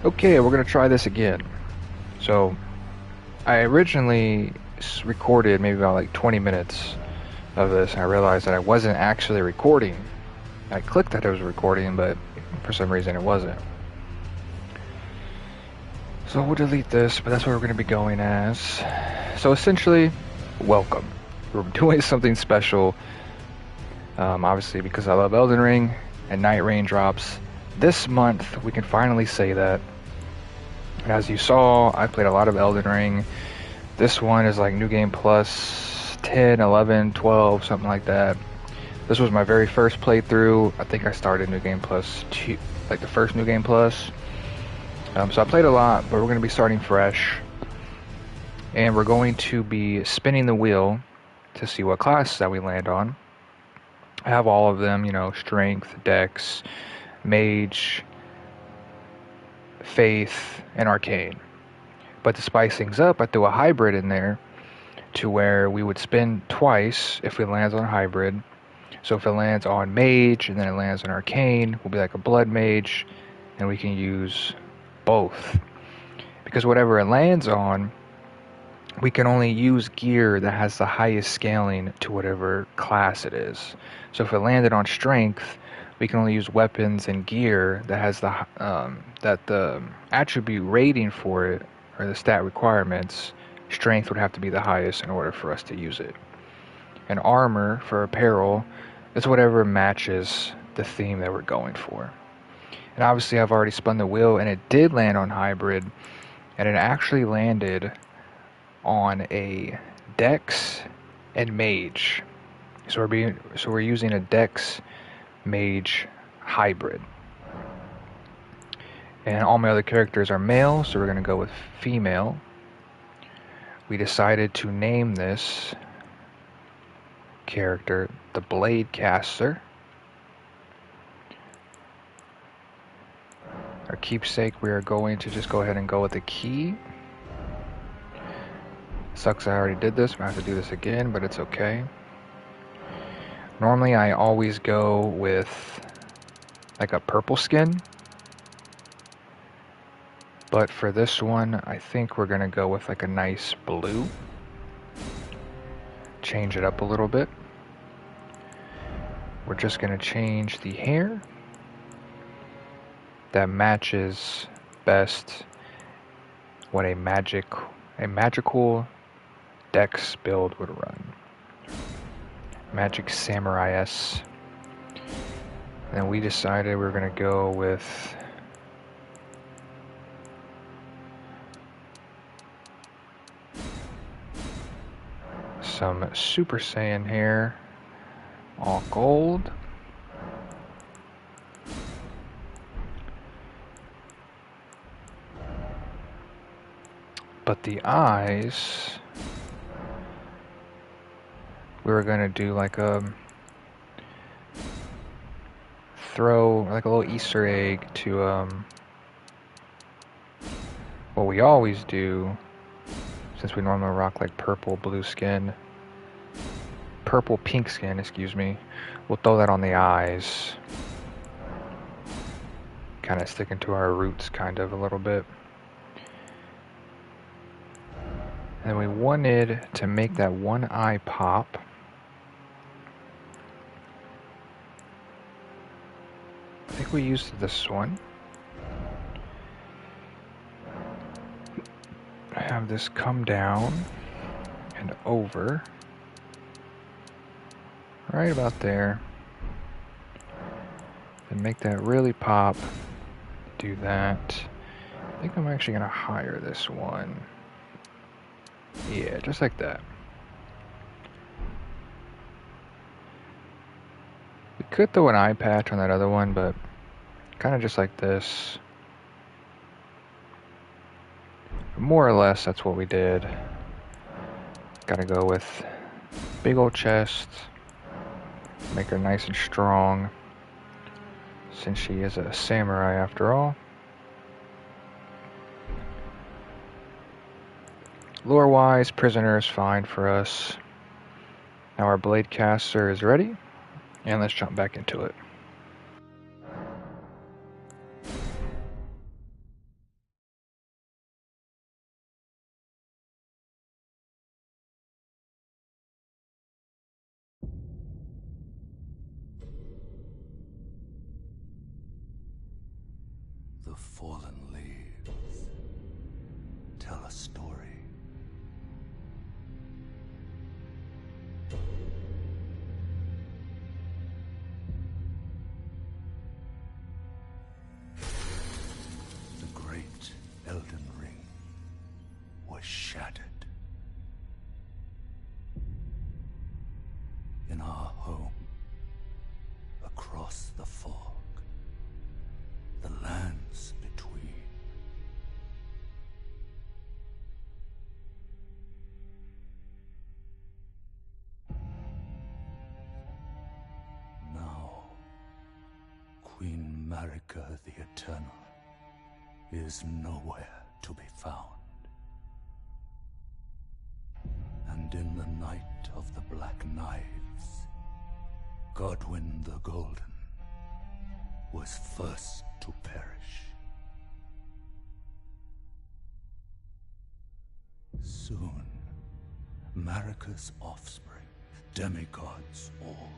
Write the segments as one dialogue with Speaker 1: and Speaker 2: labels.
Speaker 1: Okay, we're gonna try this again. So, I originally recorded maybe about like 20 minutes of this, and I realized that I wasn't actually recording. I clicked that it was recording, but for some reason it wasn't. So we'll delete this, but that's what we're gonna be going as. So essentially, welcome. We're doing something special, obviously because I love Elden Ring and Night Rain drops. This month, we can finally say that. And as you saw, I played a lot of Elden Ring. This one is like New Game Plus 10, 11, 12, something like that. This was my very first playthrough. I think I started New Game Plus 2, like the first New Game Plus. So I played a lot, but we're going to be starting fresh. And we're going to be spinning the wheel to see what classes that we land on. I have all of them, Strength, Dex, Mage, Faith, and Arcane. But to spice things up, I threw a hybrid in there to where we would spin twice if it lands on hybrid. So if it lands on Mage and then it lands on Arcane, we'll be like a Blood Mage, and we can use both. Because whatever it lands on, we can only use gear that has the highest scaling to whatever class it is. So if it landed on Strength, we can only use weapons and gear that has the attribute rating for it, or the stat requirements. Strength would have to be the highest in order for us to use it. And armor for apparel is whatever matches the theme that we're going for. And obviously I've already spun the wheel, and it did land on hybrid, and it actually landed on a Dex and Mage. So we're using a Dex Mage hybrid. And all my other characters are male, so we're going to go with female. We decided to name this character the Bladecaster. Our keepsake, we are going to just go ahead and go with the key. Sucks I already did this, I have to do this again, but it's okay. Normally I always go with like a purple skin, but for this one I think we're gonna go with like a nice blue. Change it up a little bit. We're just gonna change the hair. That matches best what a magical Dex build would run. Magic Samurai-S. And we decided we were gonna go with some Super Saiyan hair, all gold. But the eyes, we were gonna do like a throw, like a little Easter egg to what we always do, since we normally rock like purple pink skin, excuse me. We'll throw that on the eyes, kind of sticking to our roots kind of a little bit. And we wanted to make that one eye pop. I think we used this one. Have this come down and over. Right about there. And make that really pop. Do that. I think I'm actually gonna hire this one. Yeah, just like that. We could throw an eye patch on that other one, but kind of just like this. More or less, that's what we did. Gotta go with big old chest. Make her nice and strong, since she is a samurai after all. Lore-wise, prisoner is fine for us. Now our Bladecaster is ready, and let's jump back into it.
Speaker 2: fallen leaves tell a story. The great Elden Ring was shattered. In our home, across the fog, the lands between. Now, Queen Marika the Eternal is nowhere to be found. And in the night of the Black Knives, Godwyn the Golden was first to perish. Soon, Marika's offspring, demigods all,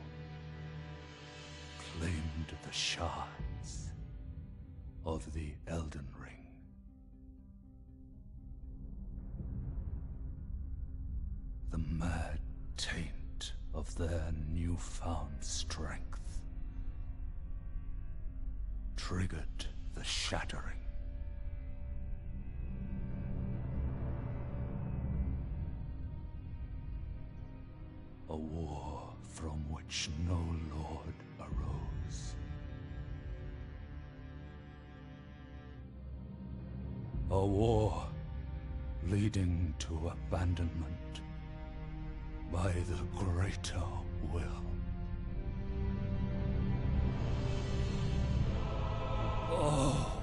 Speaker 2: claimed the shards of the Elden Ring. The mad taint of their newfound strength triggered the shattering. A war from which no lord arose. A war leading to abandonment by the greater will. Oh,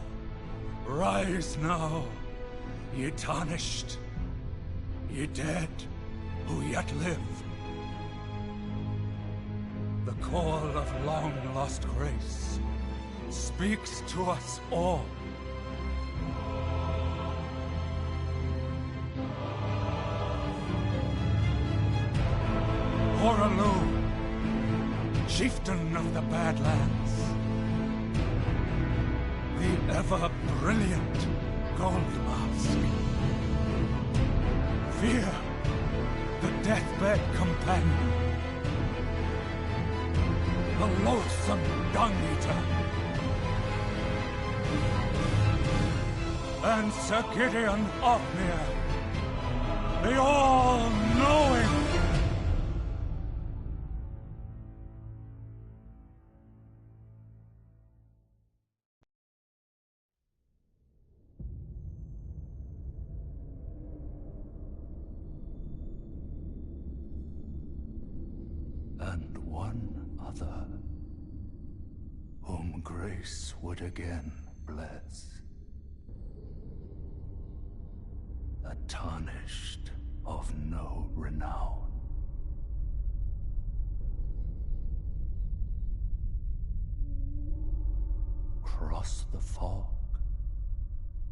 Speaker 2: rise now, ye tarnished, ye dead who yet live. The call of long-lost grace speaks to us all. Horalu, chieftain of the Badlands, the ever-brilliant Gold Mask. Fear, the deathbed companion, the loathsome dung-eater, and Sir Gideon Ofnir, the all-knowing. And one other, whom grace would again bless. A tarnished of no renown. Cross the fog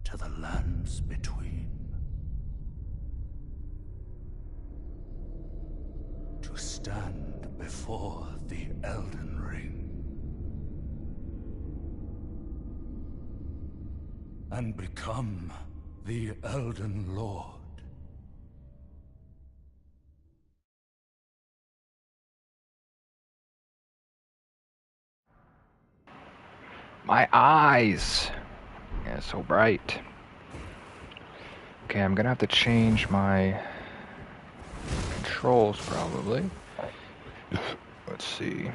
Speaker 2: to the lands between. To stand before the Elden Ring and become the Elden Lord.
Speaker 1: My eyes! Yeah, it's so bright. Okay, I'm gonna have to change my controls probably. Let's see.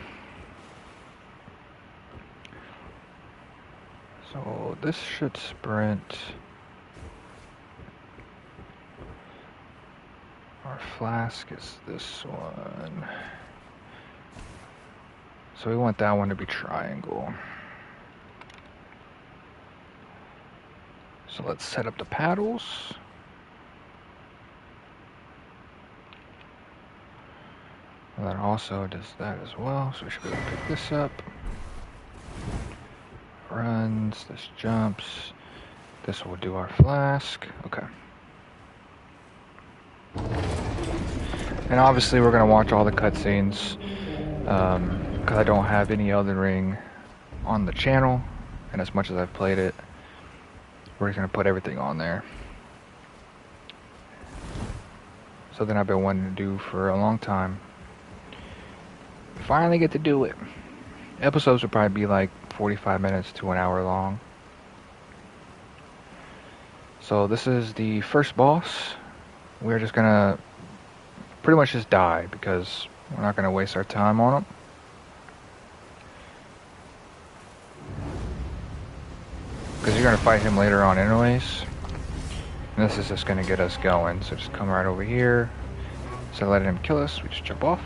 Speaker 1: So this should sprint. Our flask is this one. So we want that one to be triangle. So let's set up the paddles. And that also does that as well. So we should be able to pick this up. Runs, this jumps. This will do our flask. Okay. And obviously we're going to watch all the cutscenes. Because I don't have any Elden Ring on the channel. And as much as I've played it, We're just gonna put everything on there. Something I've been wanting to do for a long time. Finally get to do it. Episodes will probably be like 45 minutes to an hour long. So this is the first boss. We're just gonna pretty much just die because we're not gonna waste our time on him. Because you're gonna fight him later on anyways. And this is just gonna get us going. So just come right over here. Instead of letting him kill us, we just jump off.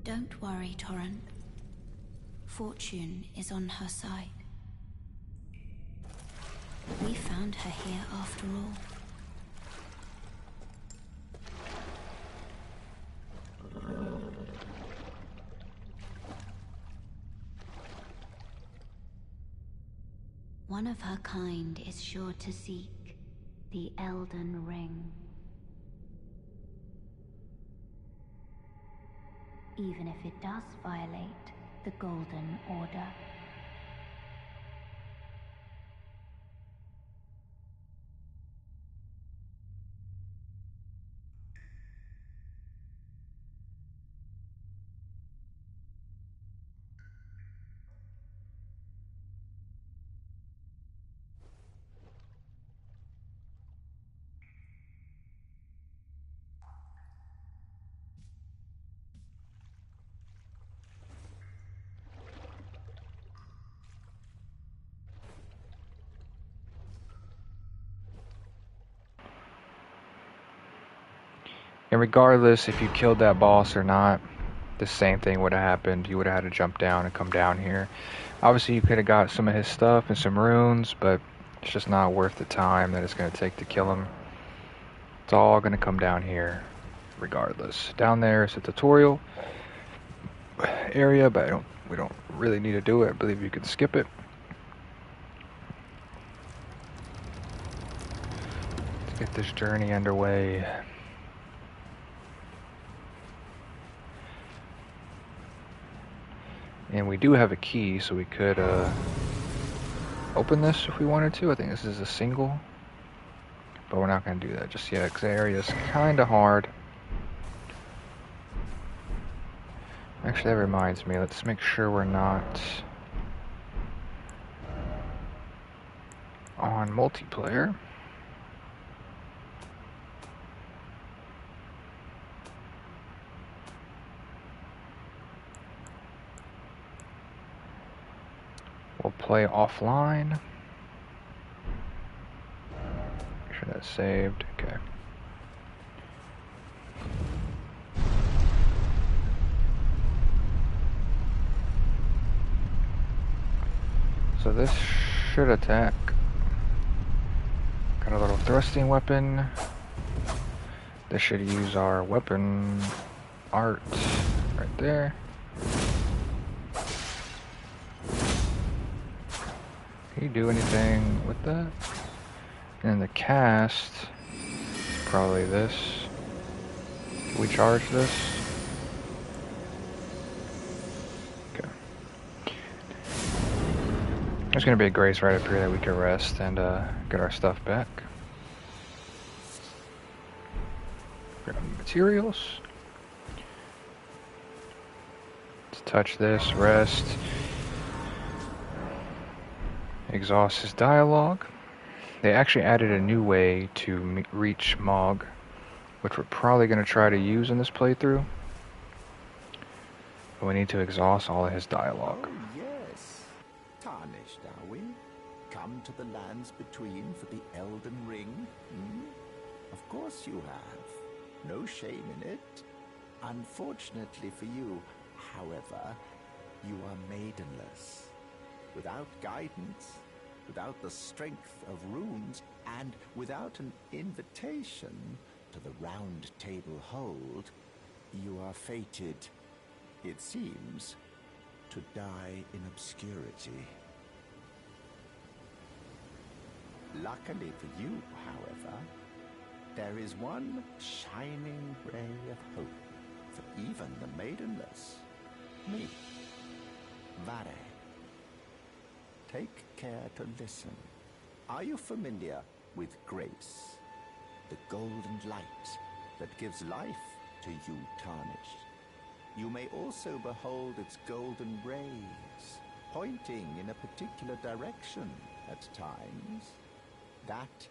Speaker 3: Don't worry, Torrent. Fortune is on her side. We found her here after all. One of her kind is sure to seek the Elden Ring. Even if it does violate the Golden Order.
Speaker 1: And regardless if you killed that boss or not, the same thing would have happened. You would have had to jump down and come down here. Obviously you could have got some of his stuff and some runes, but it's just not worth the time that it's going to take to kill him. It's all going to come down here regardless. Down there is a tutorial area, but we don't really need to do it. I believe you can skip it. Let's get this journey underway. And we do have a key, so we could open this if we wanted to. I think this is a single, but we're not going to do that just yet because the area is kind of hard. Actually, that reminds me. Let's make sure we're not on multiplayer. We'll play offline. Make sure that's saved. Okay. So this should attack. Got a little thrusting weapon. This should use our weapon art right there. Can you do anything with that? And the cast, probably this. Can we charge this? Okay. There's gonna be a grace right up here that we can rest and get our stuff back. Grab materials. Let's touch this, rest. Exhaust his dialogue. They actually added a new way to reach Mog. which we're probably going to try to use in this playthrough. But we need to exhaust all of his dialogue.
Speaker 4: Oh, yes. Tarnished, are we? Come to the lands between for the Elden Ring? Hmm? Of course you have. No shame in it. Unfortunately for you, however, you are maidenless. Without guidance, without the strength of runes, and without an invitation to the Round Table Hold, you are fated, it seems, to die in obscurity. Luckily for you, however, there is one shining ray of hope for even the maidenless. Me, Vare. Take care to listen. Are you familiar with grace? The golden light that gives life to you tarnished. You may also behold its golden rays, pointing in a particular direction at times. That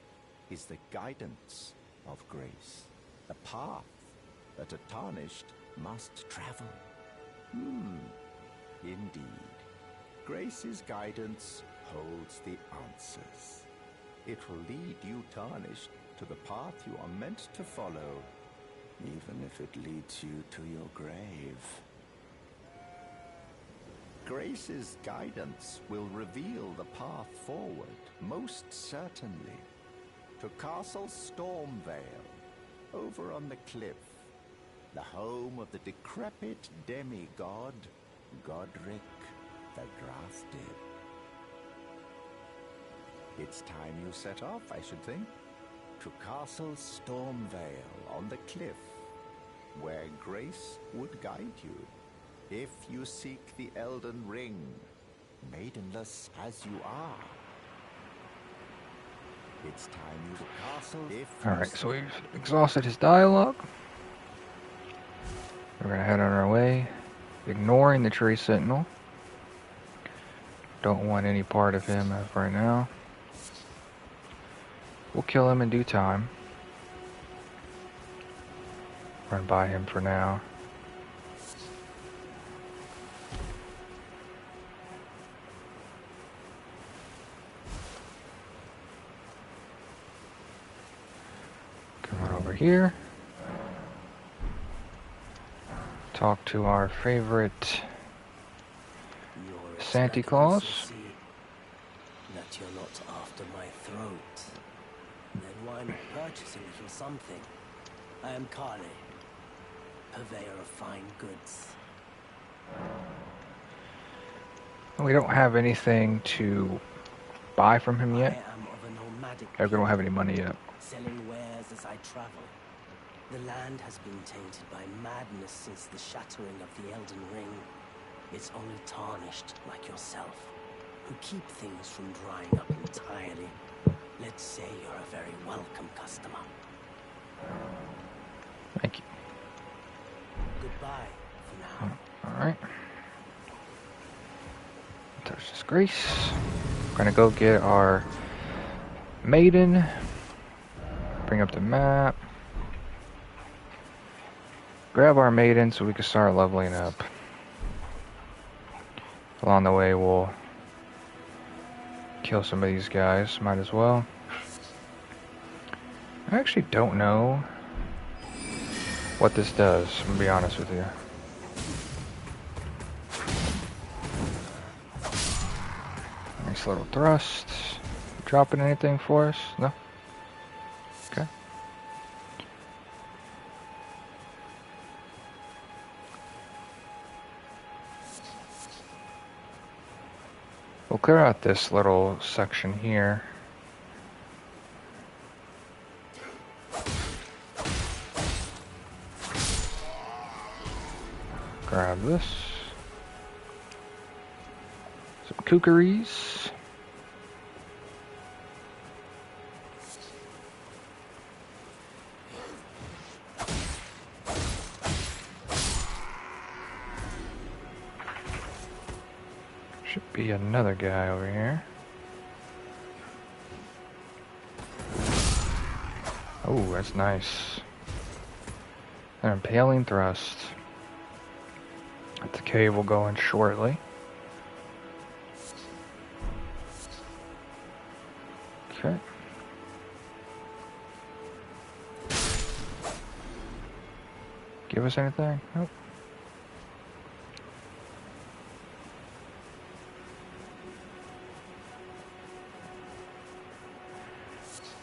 Speaker 4: is the guidance of grace, the path that a tarnished must travel. Indeed. Grace's guidance holds the answers. It will lead you tarnished to the path you are meant to follow, even if it leads you to your grave. Grace's guidance will reveal the path forward, most certainly, to Castle Stormvale, over on the cliff, the home of the decrepit demigod, Godric the Drafted. It's time you set off, I should think, to Castle Stormvale on the cliff, where Grace would guide you. If you seek the Elden Ring, maidenless as you are. It's time you to Castle if
Speaker 1: Alright, so we've exhausted his dialogue. We're gonna head on our way, ignoring the tree sentinel. Don't want any part of him as of right now. We'll kill him in due time. Run by him for now. Come on over here. Talk to our favorite Santa Claus.
Speaker 5: That you're not after my throat. Then why not purchase a little something? I am Kale, purveyor of fine goods.
Speaker 1: We don't have anything to buy from him
Speaker 5: I
Speaker 1: yet.
Speaker 5: am of a nomadic
Speaker 1: We don't have any
Speaker 5: people,
Speaker 1: money yet.
Speaker 5: selling wares as I travel. The land has been tainted by madness since the shattering of the Elden Ring. It's only tarnished like yourself, who keep things from drying up entirely. Let's say you're a very welcome customer.
Speaker 1: Thank you.
Speaker 5: Goodbye for now.
Speaker 1: Alright. Touch this grace. We're gonna go get our maiden. Bring up the map. Grab our maiden so we can start leveling up. Along the way we'll kill some of these guys. Might as well. I actually don't know what this does, I'm gonna be honest with you. Nice little thrust. Dropping anything for us? No? Okay. We'll clear out this little section here. Grab this. Some kookaries. Should be another guy over here. Oh, that's nice. An impaling thrust. The cave will go in shortly. Okay. Give us anything? Nope.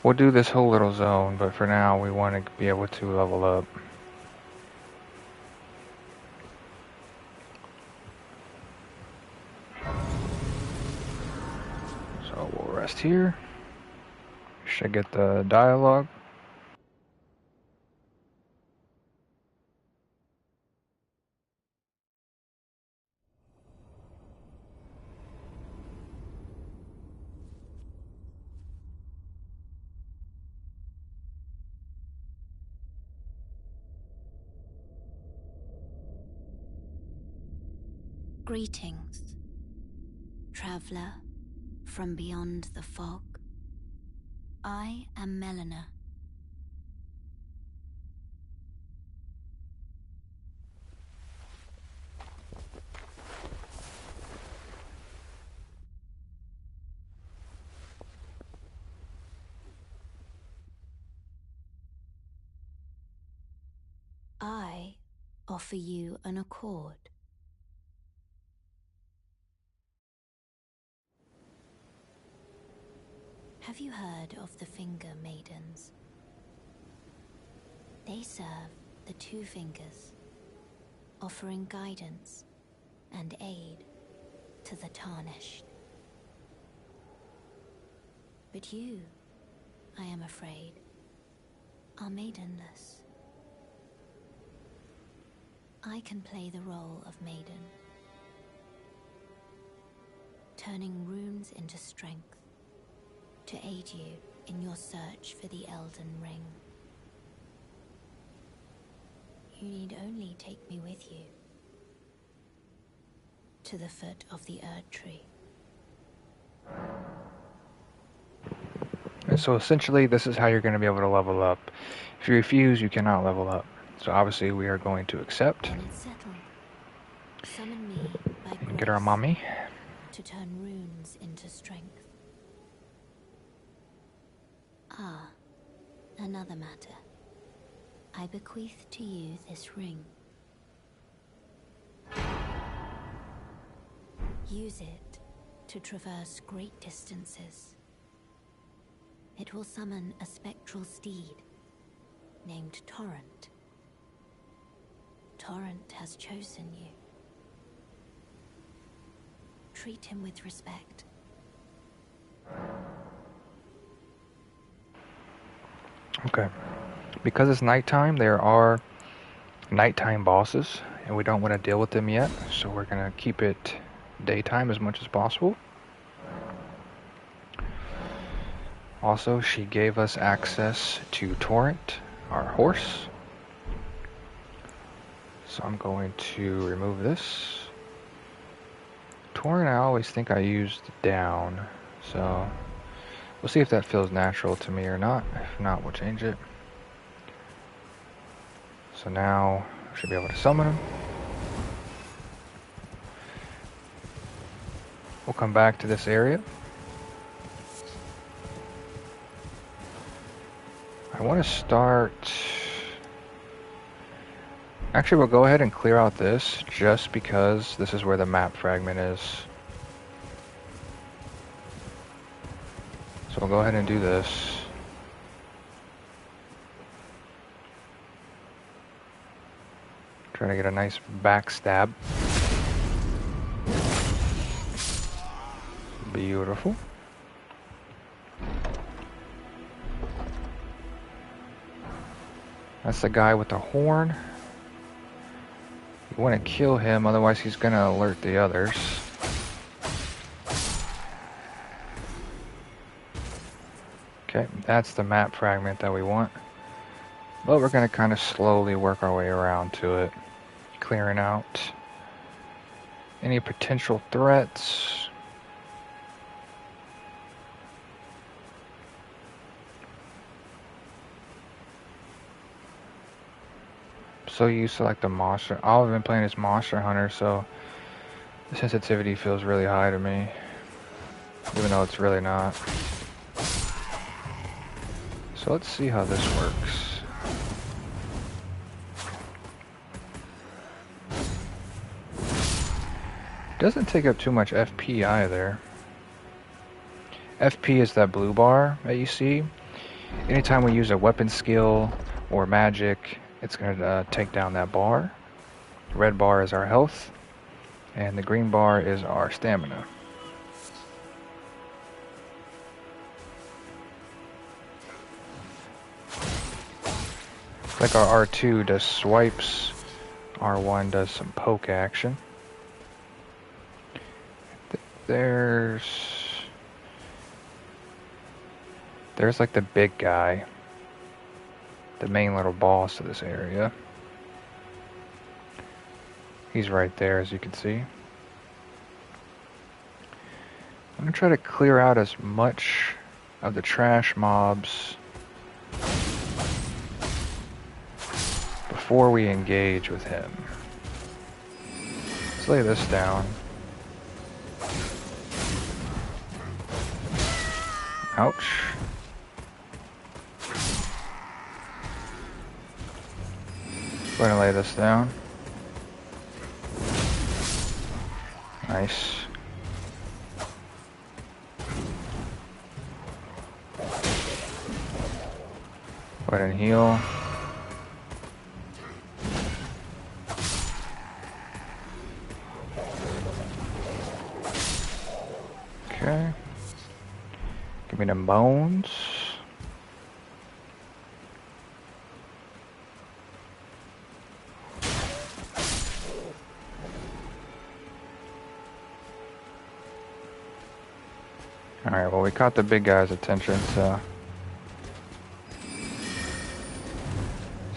Speaker 1: We'll do this whole little zone, but for now we want to be able to level up. So we'll rest here. Should get the dialogue.
Speaker 3: Greetings, traveler from beyond the fog. I am Melina. I offer you an accord. Have you heard of the Finger Maidens? They serve the Two Fingers, offering guidance and aid to the Tarnished. But you, I am afraid, are maidenless. I can play the role of maiden, turning runes into strength to aid you in your search for the Elden Ring. You need only take me with you to the foot of the Erd Tree.
Speaker 1: And so essentially this is how you're going to be able to level up. If you refuse, you cannot level up. So obviously we are going to accept.
Speaker 3: When it's settled, summon me by
Speaker 1: And get our
Speaker 3: grace
Speaker 1: mommy.
Speaker 3: to turn runes into strength. Ah, another matter. I bequeath to you this ring. Use it to traverse great distances. It will summon a spectral steed named Torrent. Torrent has chosen you. Treat him with respect.
Speaker 1: Okay. Because it's nighttime, there are nighttime bosses, and we don't want to deal with them yet, so we're going to keep it daytime as much as possible. Also, she gave us access to Torrent, our horse. So I'm going to remove this. Torrent, I always think I used down, so we'll see if that feels natural to me or not. If not, we'll change it. So now I should be able to summon him. We'll come back to this area. I want to start... Actually, we'll go ahead and clear out this, just because this is where the map fragment is. So we'll go ahead and do this. Try to get a nice backstab. Beautiful. That's the guy with the horn. You want to kill him, otherwise he's going to alert the others. Okay, that's the map fragment that we want. But we're going to kind of slowly work our way around to it. Clearing out any potential threats. so used to like the monster. I've been playing as Monster Hunter, so the sensitivity feels really high to me, even though it's really not. So let's see how this works. Doesn't take up too much FP either. FP is that blue bar that you see. Anytime we use a weapon skill or magic, it's going to take down that bar. The red bar is our health, and the green bar is our stamina. Like our R2 does swipes, R1 does some poke action. There's like the big guy, the main little boss of this area. He's right there, as you can see. I'm going to try to clear out as much of the trash mobs before we engage with him. Let's lay this down. Ouch. Go ahead and lay this down. Nice. Go ahead and heal. Okay. Give me them bones. Alright, well we caught the big guy's attention, so...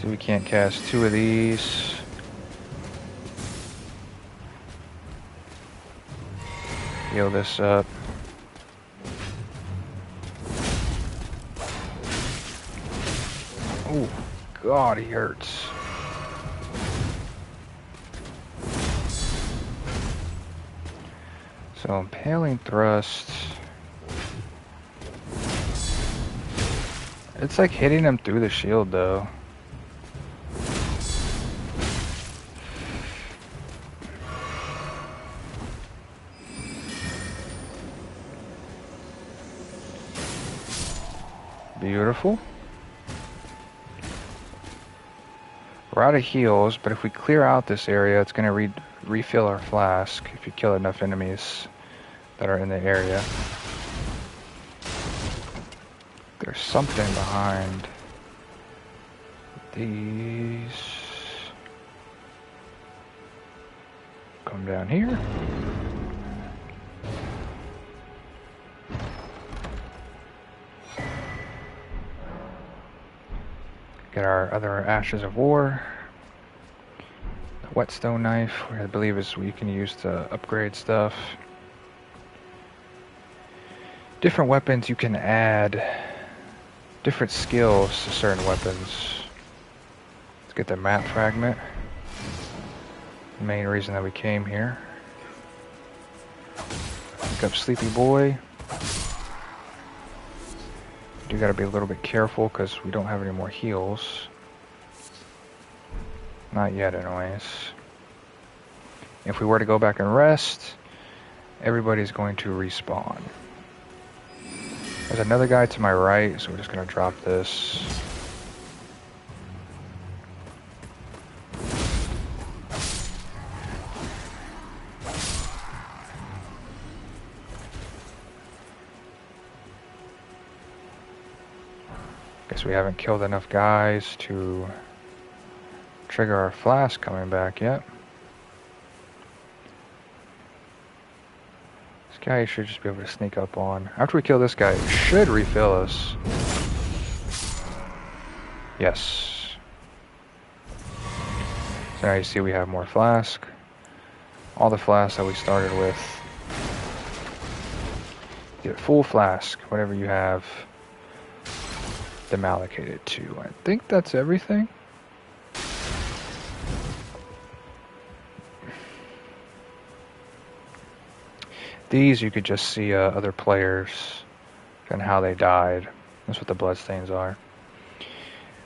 Speaker 1: See, we can't cast 2 of these. Heal this up. Oh, God, he hurts. So, Impaling Thrust. It's like hitting him through the shield, though. Beautiful. We're out of heals, but if we clear out this area, it's going to refill our flask if you kill enough enemies that are in the area. There's something behind these. Come down here. Get our other Ashes of War. The whetstone knife, which I believe is what you can use to upgrade stuff. Different weapons you can add different skills to certain weapons. Let's get the map fragment. The main reason that we came here. Pick up Sleepy Boy. You gotta be a little bit careful because we don't have any more heals. Not yet, anyways. If we were to go back and rest, everybody's going to respawn. There's another guy to my right, so we're just gonna drop this. Guess we haven't killed enough guys to trigger our flask coming back yet. This guy should just be able to sneak up on. After we kill this guy, it should refill us. Yes. So now you see we have more flask. All the flasks that we started with. Get full flask, whatever you have them allocated to. I think that's everything. These you could just see other players and how they died. That's what the bloodstains are.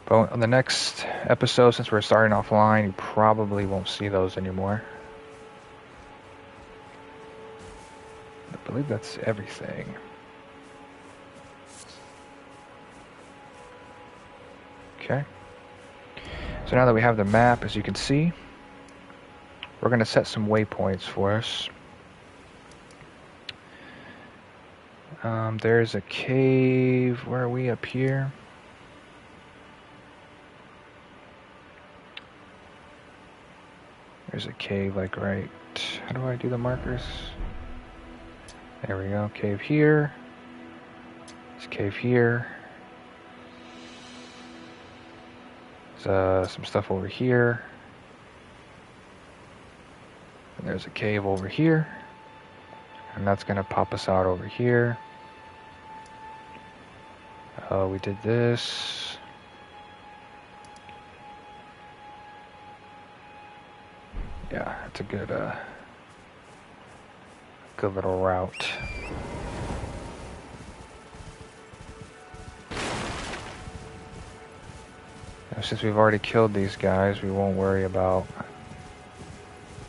Speaker 1: But on the next episode, since we're starting offline, you probably won't see those anymore. I believe that's everything. Okay. So now that we have the map, as you can see, we're going to set some waypoints for us. There's a cave. Where are we? Up here? There's a cave, like right... How do I do the markers? There we go. Cave here. There's a cave here. There's some stuff over here. And there's a cave over here. And that's going to pop us out over here. We did this. Yeah, it's a good little route. Now, since we've already killed these guys, we won't worry about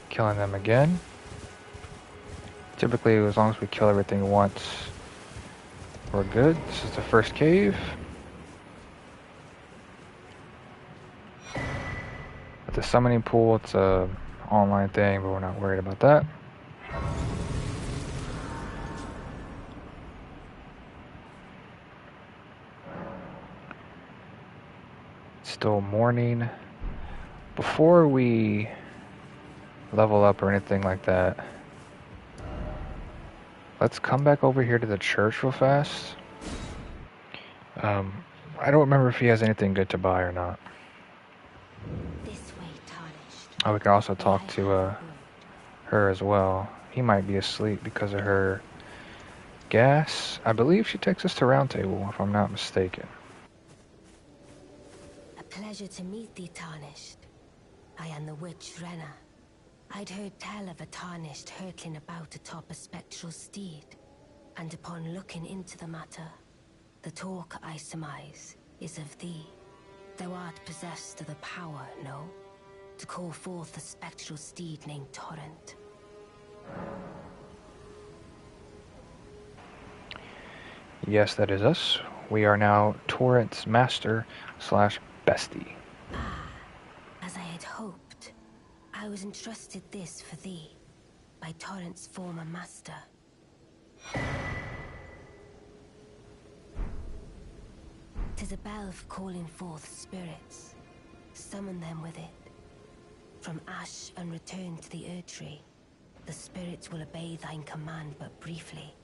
Speaker 1: killing them again. Typically, as long as we kill everything once, we're good. This is the first cave. With the summoning pool, it's a online thing, but we're not worried about that. It's still morning. Before we level up or anything like that, let's come back over here to the church real fast. I don't remember if he has anything good to buy or not.
Speaker 3: This way, tarnished.
Speaker 1: Oh, we can also talk to her as well. He might be asleep because of her gas. I believe she takes us to Round Table, if I'm not mistaken.
Speaker 3: A pleasure to meet thee, tarnished. I am the witch Renna. I'd heard tell of a tarnished hurtling about atop a spectral steed, and upon looking into the matter, the talk I surmise is of thee. Thou art possessed of the power, no? To call forth a spectral steed named Torrent.
Speaker 1: Yes, that is us. We are now Torrent's master / bestie.
Speaker 3: Ah, as I had hoped. I was entrusted this for thee, by Torrent's former master. 'Tis a bell for calling forth spirits. Summon them with it. From ash and return to the Erdtree, the spirits will obey thine command but briefly,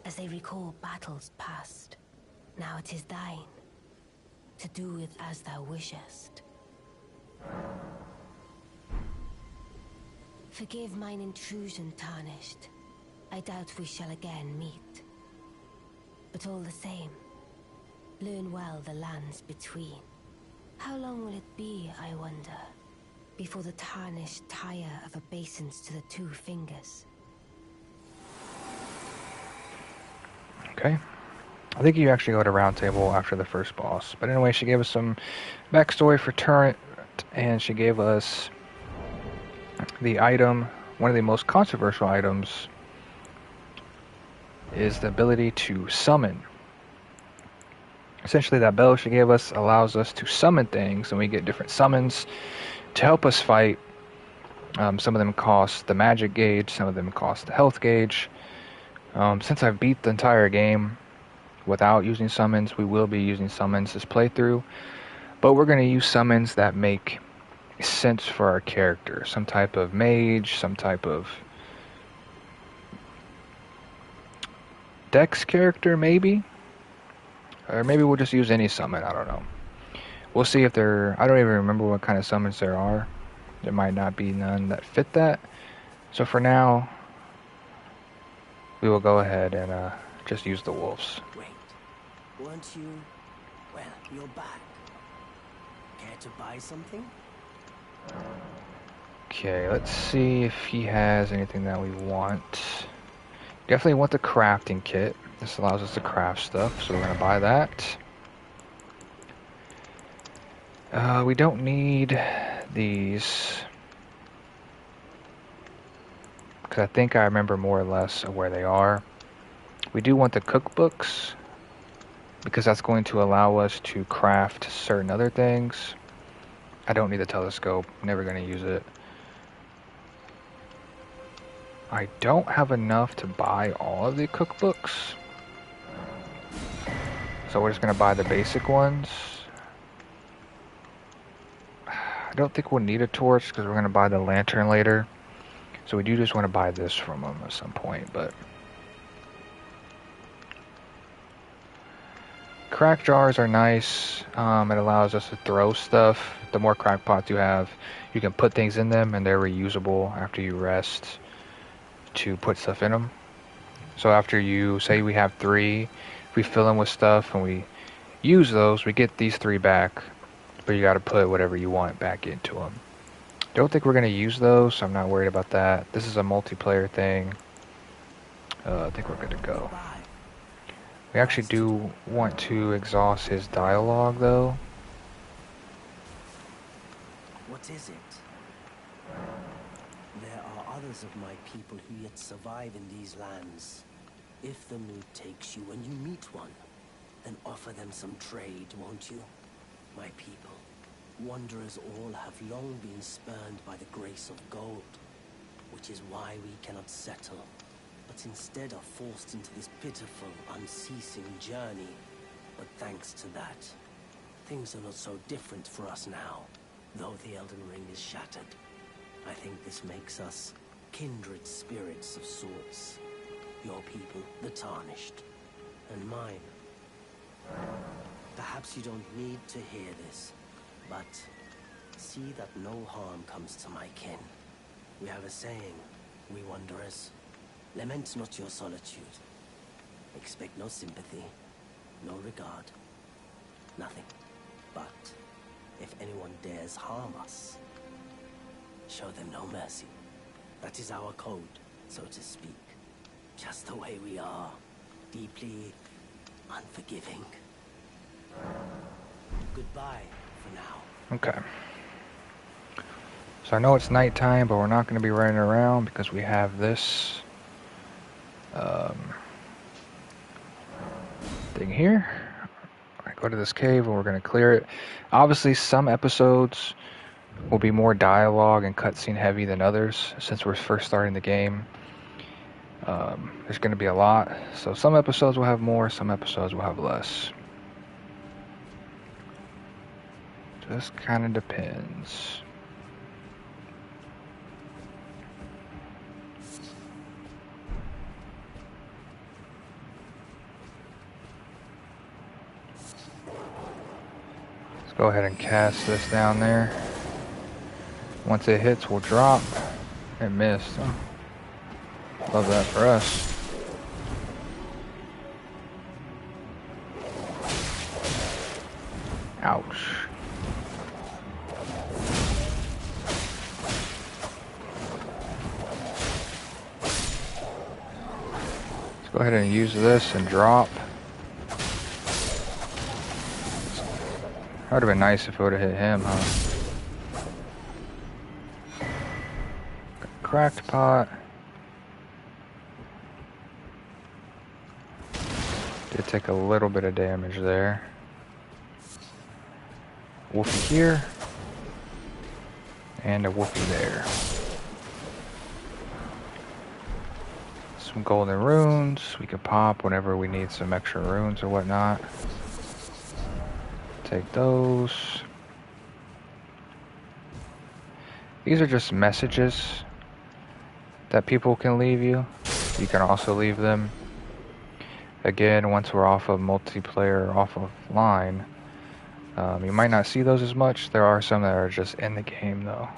Speaker 3: as they recall battles past. Now it is thine, to do with as thou wishest. Forgive mine intrusion, tarnished. I doubt we shall again meet. But all the same, learn well the lands between. How long will it be, I wonder, before the tarnished tire of obeisance to the two fingers?
Speaker 1: Okay. I think you actually go to Round Table after the first boss. But anyway, she gave us some backstory for Torrent, and she gave us the item, one of the most controversial items, is the ability to summon. Essentially, that bell she gave us allows us to summon things, and we get different summons to help us fight. Some of them cost the magic gauge, some of them cost the health gauge. Since I've beat the entire game without using summons, we will be using summons this playthrough. But we're going to use summons that make sense for our character. Some type of mage, some type of dex character, maybe? Or maybe we'll just use any summon, I don't know. We'll see if there... I don't even remember what kind of summons there are. There might not be none that fit that. So for now, we will go ahead and just use the wolves.
Speaker 5: Wait, weren't you... Well, you're back. Care to buy something?
Speaker 1: Okay, let's see if he has anything that we want. Definitely want the crafting kit. This allows us to craft stuff, so we're going to buy that. We don't need these, because I think I remember more or less of where they are. We do want the cookbooks, because that's going to allow us to craft certain other things. I don't need the telescope, never going to use it. I don't have enough to buy all of the cookbooks, so we're just going to buy the basic ones. I don't think we'll need a torch because we're going to buy the lantern later. So we do just want to buy this from them at some point, but... Crack jars are nice. It allows us to throw stuff. The more crack pots you have, you can put things in them and they're reusable after you rest to put stuff in them. So after you, say we have 3, if we fill them with stuff and we use those, we get these 3 back, but you got to put whatever you want back into them. Don't think we're going to use those, so I'm not worried about that. This is a multiplayer thing. I think we're good to go. We actually do want to exhaust his dialogue, though.
Speaker 5: What is it? There are others of my people who yet survive in these lands. If the mood takes you when you meet one, then offer them some trade, won't you? My people, wanderers all have long been spurned by the grace of gold, which is why we cannot settle, but instead are forced into this pitiful, unceasing journey. But thanks to that, things are not so different for us now, though the Elden Ring is shattered. I think this makes us kindred spirits of sorts. Your people, the Tarnished, and mine. Perhaps you don't need to hear this, but see that no harm comes to my kin. We have a saying, we wanderers. Lament not your solitude. Expect no sympathy, no regard, nothing. But if anyone dares harm us, show them no mercy. That is our code, so to speak. Just the way we are, deeply unforgiving. Goodbye for now.
Speaker 1: Okay. So I know it's nighttime, but we're not going to be running around because we have this thing here. I go to this cave and we're going to clear it. Obviously, some episodes will be more dialogue and cutscene heavy than others since we're first starting the game. There's going to be a lot. So some episodes will have more, some episodes will have less. Just kind of depends. Let's go ahead and cast this down there. Once it hits, we'll drop. It missed. Oh. Love that for us. Ouch. Let's go ahead and use this and drop. That would have been nice if it would have hit him, huh? Cracked pot. Did take a little bit of damage there. Woofie here. And a woofie there. Some golden runes we could pop whenever we need some extra runes or whatnot. Take those. These are just messages that people can leave you. You can also leave them. Again, once we're off of multiplayer, off of line, you might not see those as much. There are some that are just in the game, though.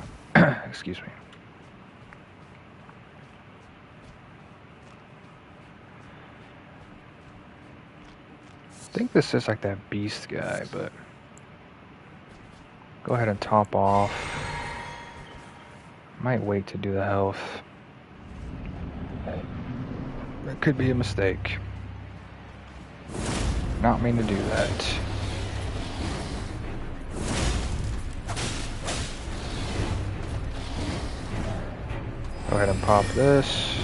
Speaker 1: Excuse me. I think this is like that beast guy, but go ahead and top off. Might wait to do the health. It could be a mistake. Not mean to do that. Go ahead and pop this.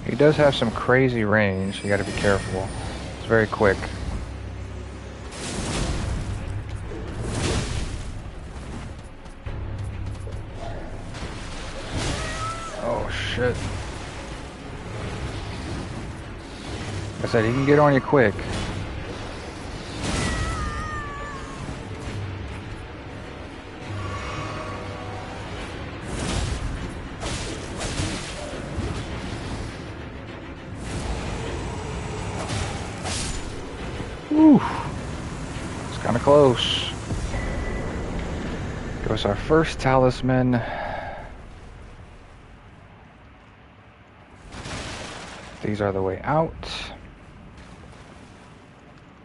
Speaker 1: He does have some crazy range, you gotta be careful. It's very quick. Oh shit. Like I said, he can get on you quick. Whew. It's kind of close. Give us our first talisman. These are the way out.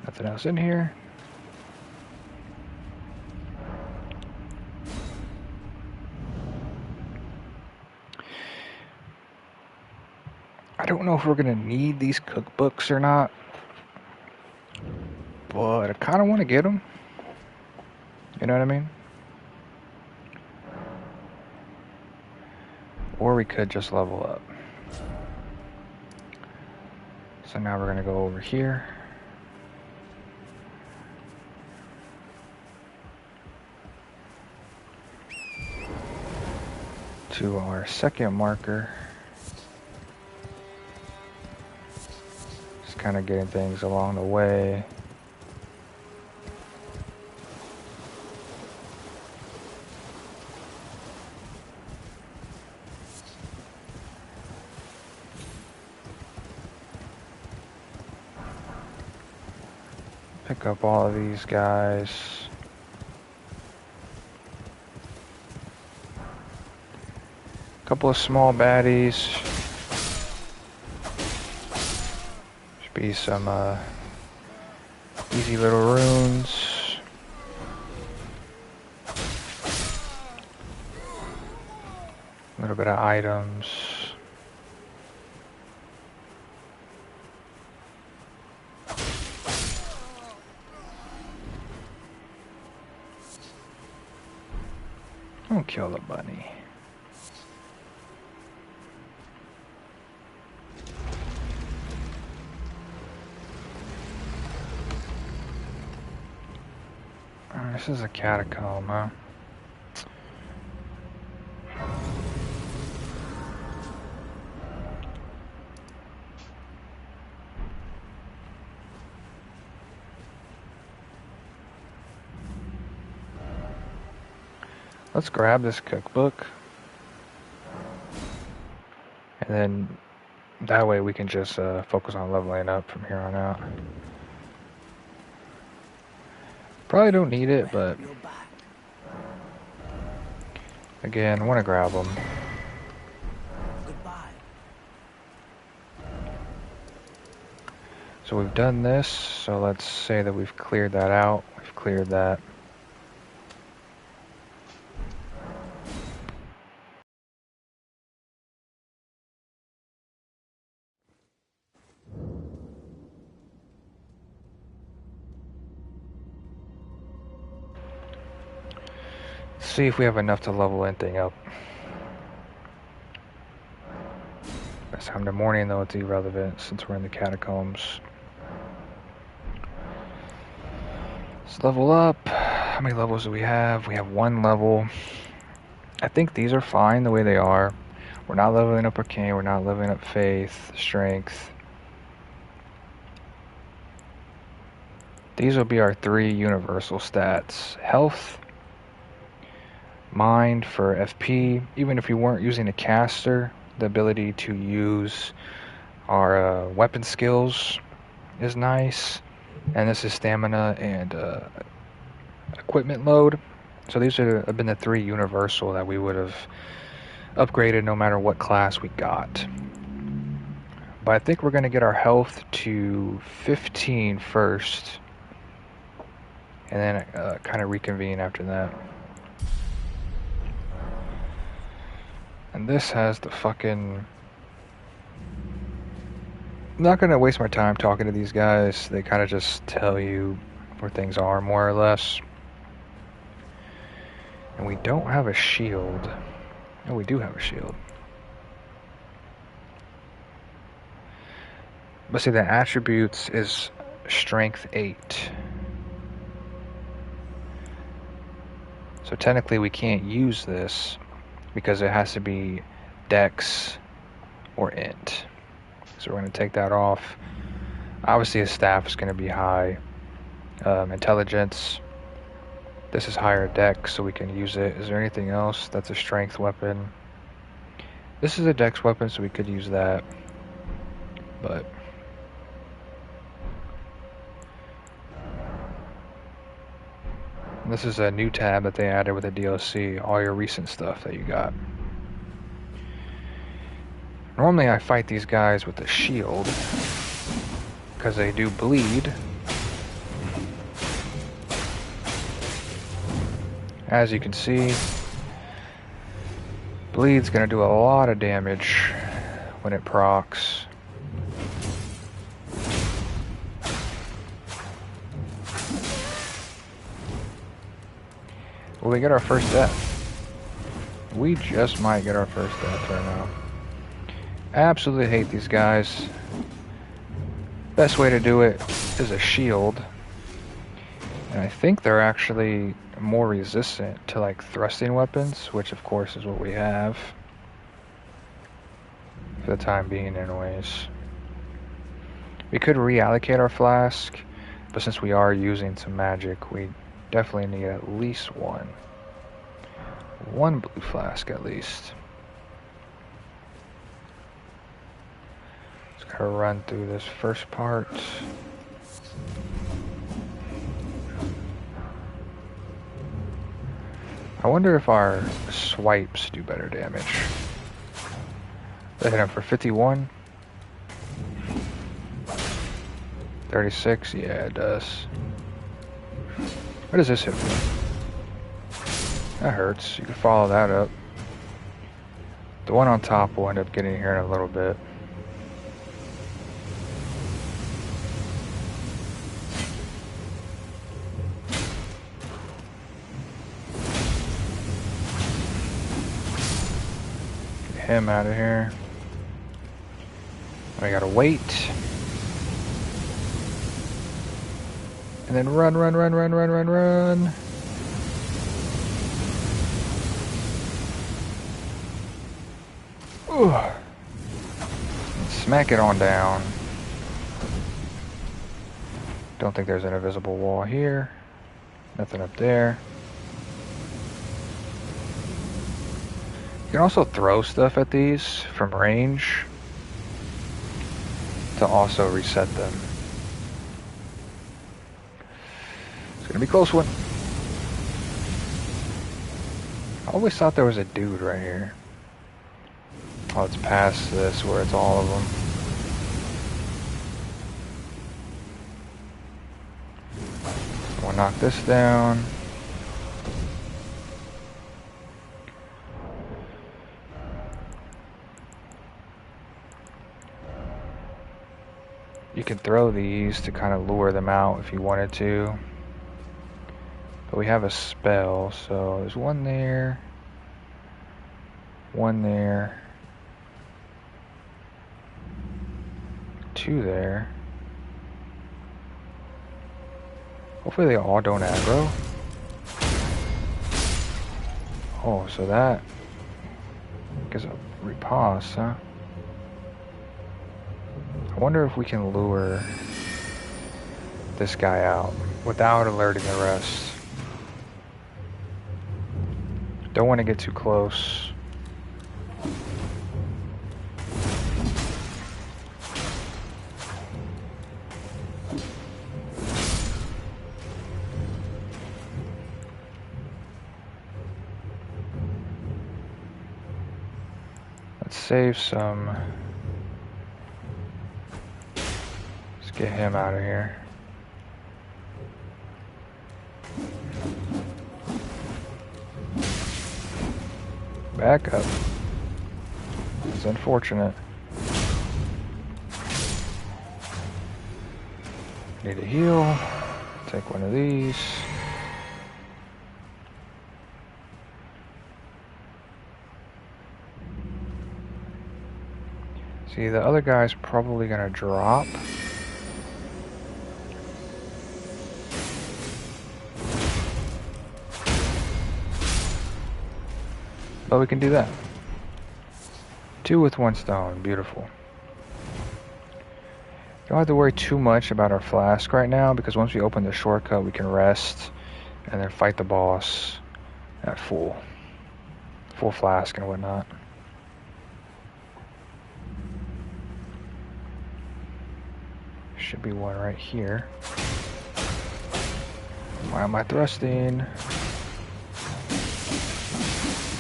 Speaker 1: Nothing else in here. I don't know if we're gonna need these cookbooks or not, but I kind of want to get them. You know what I mean? Or we could just level up. So now we're gonna go over here. To our second marker. Just kind of getting things along the way. Pick up all of these guys. Couple of small baddies. Should be some easy little runes. A little bit of items. Don't kill the bunny. This is a catacomb, huh? Let's grab this cookbook. And then that way we can just focus on leveling up from here on out. Probably don't need it, but again, I want to grab them. So we've done this, so let's say that we've cleared that out. We've cleared that. See if we have enough to level anything up. By the time the morning, though, it's irrelevant since we're in the catacombs. Let's level up. How many levels do we have? We have 1 level. I think these are fine the way they are. We're not leveling up Arcane. We're not leveling up Faith, Strength. These will be our 3 universal stats. Health. Mind for FP. Even if you weren't using a caster, the ability to use our weapon skills is nice. And this is stamina and equipment load. So these have been the 3 universal that we would have upgraded no matter what class we got. But I think we're going to get our health to 15 first. And then kind of reconvene after that. And this has the fucking... I'm not gonna waste my time talking to these guys. They kind of just tell you where things are, more or less. And we don't have a shield. Oh, we do have a shield. But see, the attributes is strength 8. So technically we can't use this because it has to be dex or int. So we're going to take that off. Obviously his staff is going to be high. Intelligence. This is higher dex, so we can use it. Is there anything else that's a strength weapon? This is a dex weapon, so we could use that. But... this is a new tab that they added with the DLC, all your recent stuff that you got. Normally I fight these guys with a shield, because they do bleed. As you can see, bleed's gonna do a lot of damage when it procs. Will we get our first death? We just might get our first death right now. Absolutely hate these guys. Best way to do it is a shield. And I think they're actually more resistant to like thrusting weapons, which of course is what we have. For the time being anyways. We could reallocate our flask, but since we are using some magic, we definitely need at least one. One blue flask at least. Just gotta run through this first part. I wonder if our swipes do better damage. They hit him for 51. 36, yeah it does. What does this hit for? That hurts. You can follow that up. The one on top will end up getting here in a little bit. Get him out of here. I gotta wait. And then run, run, run, run, run, run, run. Ooh. Smack it on down. Don't think there's an invisible wall here. Nothing up there. You can also throw stuff at these from range to also reset them. It's gonna be a close one. I always thought there was a dude right here. Oh, it's past this where it's all of them. We'll knock this down. You can throw these to kind of lure them out if you wanted to. But we have a spell, so there's one there. One there. Two there. Hopefully they all don't aggro. Oh, so that gives a riposte, huh? I wonder if we can lure this guy out without alerting the rest. Don't want to get too close. Let's save some. Let's get him out of here. Back up. It's unfortunate. Need a heal. Take one of these. See, the other guy's probably gonna drop. But we can do that. 2 with 1 stone. Beautiful. Don't have to worry too much about our flask right now, because once we open the shortcut, we can rest and then fight the boss at full flask and whatnot. Should be one right here. Why am I thrusting?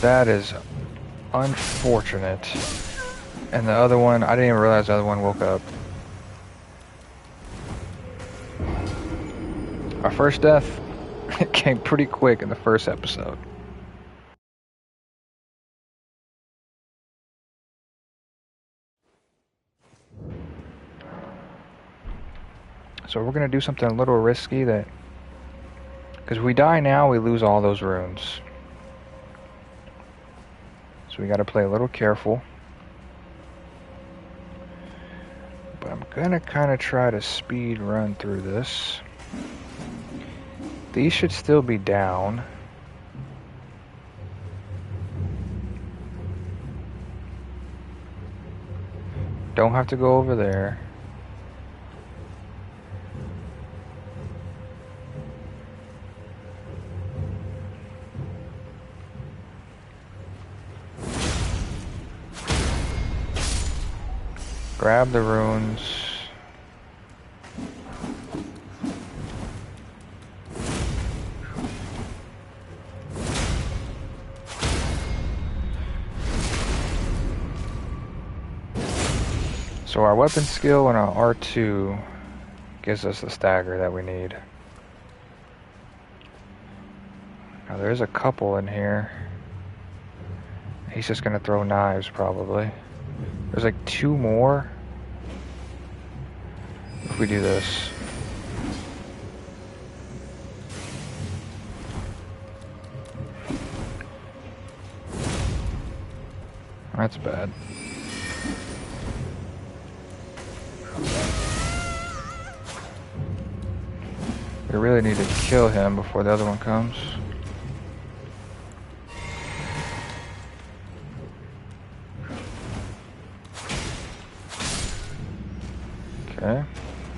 Speaker 1: That is unfortunate. And the other one, I didn't even realize the other one woke up. Our first death came pretty quick in the first episode. So we're going to do something a little risky, that because if we die now, we lose all those runes. So we got to play a little careful. But I'm going to kind of try to speed run through this. These should still be down. Don't have to go over there. Grab the runes. So our weapon skill and our R2 gives us the stagger that we need. Now there's a couple in here. He's just gonna throw knives probably. There's like 2 more. If we do this. That's bad. We really need to kill him before the other one comes. Okay.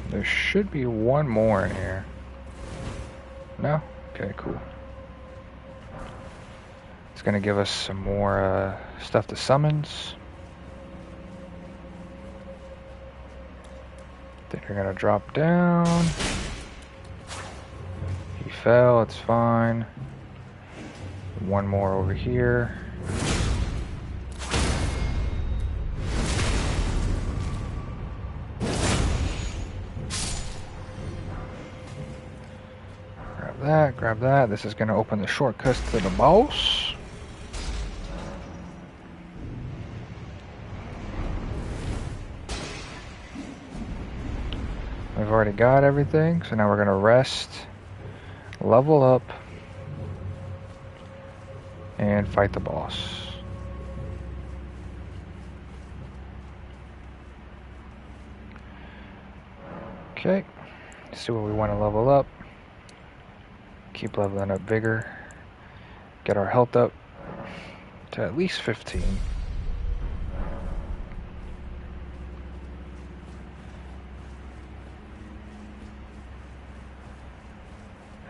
Speaker 1: There should be one more in here. No? Okay, cool. It's gonna give us some more stuff to summons. Then you're gonna drop down. He fell, it's fine. One more over here. Grab that. This is going to open the shortcuts to the boss. We've already got everything, so now we're going to rest, level up, and fight the boss. Okay, let's see what we want to level up. Keep leveling up vigor. Get our health up to at least 15.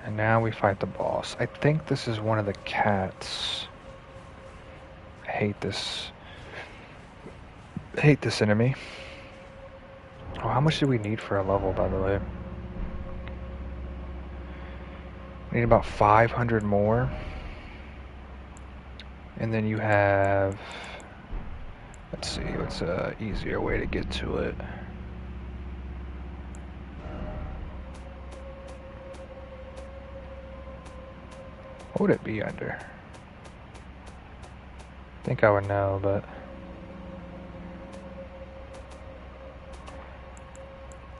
Speaker 1: And now we fight the boss. I think this is one of the cats. I hate this. I hate this enemy. Oh, how much do we need for a level, by the way? Need about 500 more. And then you have, let's see, what's a easier way to get to it? What would it be under? I think I would know, but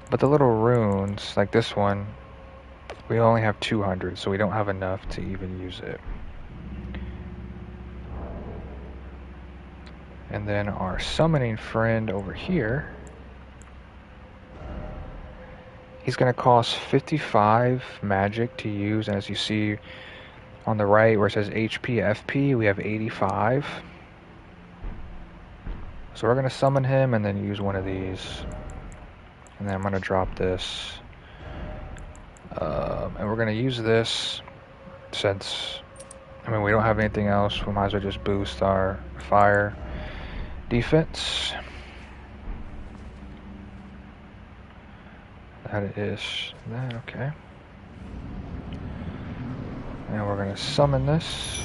Speaker 1: But the little runes, like this one, we only have 200, so we don't have enough to even use it. And then our summoning friend over here, he's going to cost 55 magic to use, and as you see on the right where it says HP, FP, we have 85. So we're going to summon him and then use one of these. And then I'm going to drop this. And we're going to use this since, I mean, we don't have anything else. We might as well just boost our fire defense. That is that, okay. And we're going to summon this.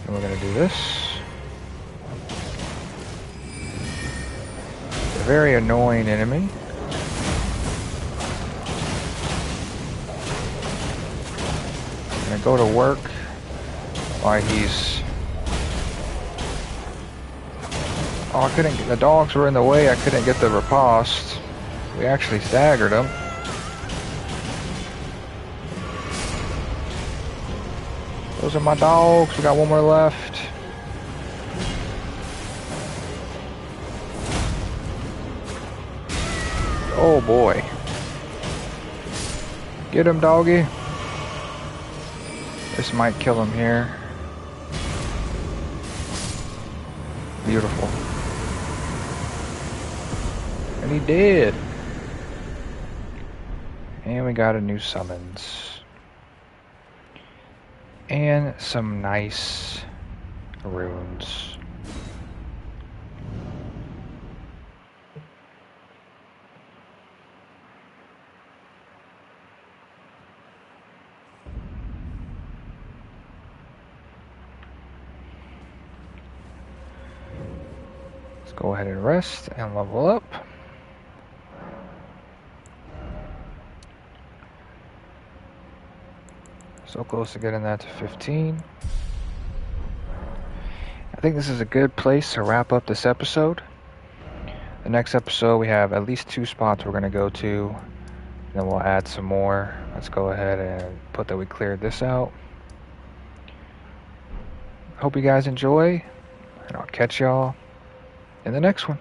Speaker 1: And we're going to do this. A very annoying enemy. I'm going to go to work while he's... Oh, I couldn't get... The dogs were in the way. I couldn't get the riposte. We actually staggered them. Those are my dogs. We got one more left. Oh boy. Get him, doggy. This might kill him here. Beautiful. And he did. And we got a new summons. And some nice runes. Let's go ahead and rest and level up. So close to getting that to 15. I think this is a good place to wrap up this episode. The next episode we have at least 2 spots we're going to go to. Then we'll add some more. Let's go ahead and put that we cleared this out. Hope you guys enjoy. And I'll catch y'all in the next one.